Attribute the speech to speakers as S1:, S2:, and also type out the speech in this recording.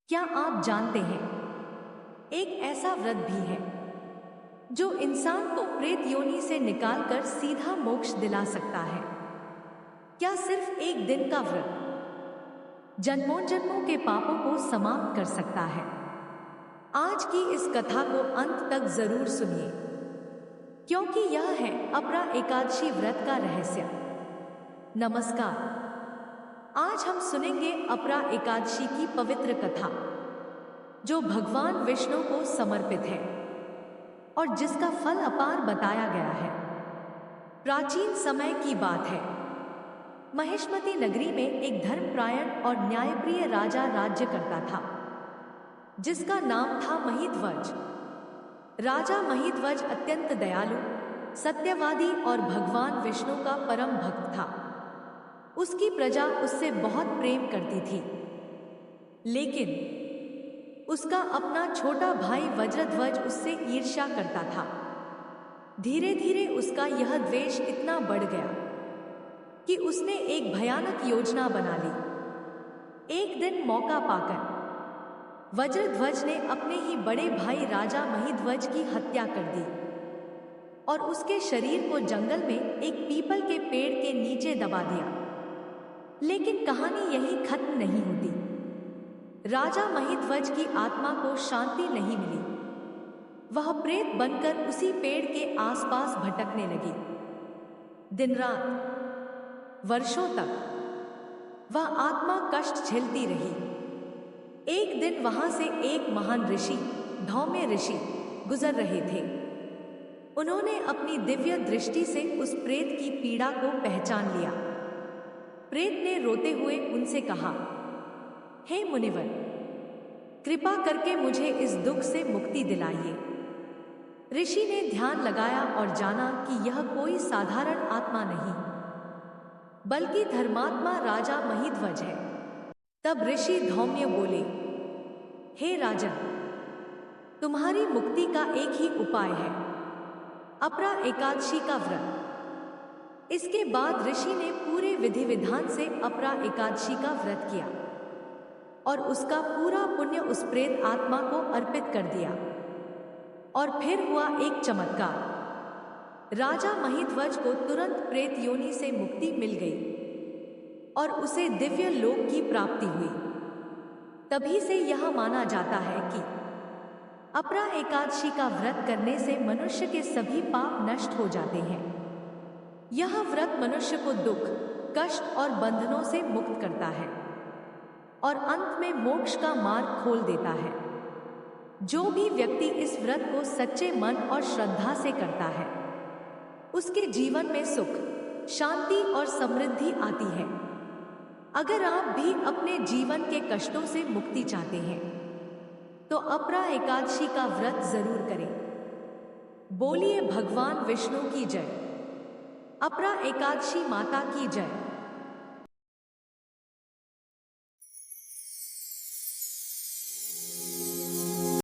S1: क्या आप जानते हैं, एक ऐसा व्रत भी है जो इंसान को प्रेत योनि से निकालकर सीधा मोक्ष दिला सकता है। क्या सिर्फ एक दिन का व्रत जन्मों जन्मों के पापों को समाप्त कर सकता है? आज की इस कथा को अंत तक जरूर सुनिए, क्योंकि यह है अपरा एकादशी व्रत का रहस्य। नमस्कार, आज हम सुनेंगे अपरा एकादशी की पवित्र कथा, जो भगवान विष्णु को समर्पित है और जिसका फल अपार बताया गया है। प्राचीन समय की बात है। महिष्मती नगरी में एक धर्मपरायण और न्यायप्रिय राजा राज्य करता था, जिसका नाम था महिध्वज। राजा महिध्वज अत्यंत दयालु, सत्यवादी और भगवान विष्णु का परम भक्त था। उसकी प्रजा उससे बहुत प्रेम करती थी, लेकिन उसका अपना छोटा भाई वज्रध्वज उससे ईर्ष्या करता था। धीरे धीरे उसका यह द्वेष इतना बढ़ गया कि उसने एक भयानक योजना बना ली। एक दिन मौका पाकर वज्रध्वज ने अपने ही बड़े भाई राजा महिध्वज की हत्या कर दी और उसके शरीर को जंगल में एक पीपल के पेड़ के नीचे दबा दिया। लेकिन कहानी यहीं खत्म नहीं होती। राजा महिध्वज की आत्मा को शांति नहीं मिली। वह प्रेत बनकर उसी पेड़ के आसपास भटकने लगी। दिन रात, वर्षों तक वह आत्मा कष्ट झेलती रही। एक दिन वहां से एक महान ऋषि, धौम्य ऋषि, गुजर रहे थे। उन्होंने अपनी दिव्य दृष्टि से उस प्रेत की पीड़ा को पहचान लिया। प्रेत ने रोते हुए उनसे कहा, हे मुनिवर, कृपा करके मुझे इस दुख से मुक्ति दिलाइए। ऋषि ने ध्यान लगाया और जाना कि यह कोई साधारण आत्मा नहीं, बल्कि धर्मात्मा राजा महिध्वज है। तब ऋषि धौम्य बोले, हे राजन, तुम्हारी मुक्ति का एक ही उपाय है, अपरा एकादशी का व्रत। इसके बाद ऋषि ने पूरे विधि विधान से अपरा एकादशी का व्रत किया और उसका पूरा पुण्य उस प्रेत आत्मा को अर्पित कर दिया। और फिर हुआ एक चमत्कार। राजा महिध्वज को तुरंत प्रेत योनि से मुक्ति मिल गई और उसे दिव्य लोक की प्राप्ति हुई। तभी से यह माना जाता है कि अपरा एकादशी का व्रत करने से मनुष्य के सभी पाप नष्ट हो जाते हैं। यह व्रत मनुष्य को दुख, कष्ट और बंधनों से मुक्त करता है और अंत में मोक्ष का मार्ग खोल देता है। जो भी व्यक्ति इस व्रत को सच्चे मन और श्रद्धा से करता है, उसके जीवन में सुख, शांति और समृद्धि आती है। अगर आप भी अपने जीवन के कष्टों से मुक्ति चाहते हैं, तो अपरा एकादशी का व्रत जरूर करें। बोलिए भगवान विष्णु की जय। अपरा एकादशी माता की जय।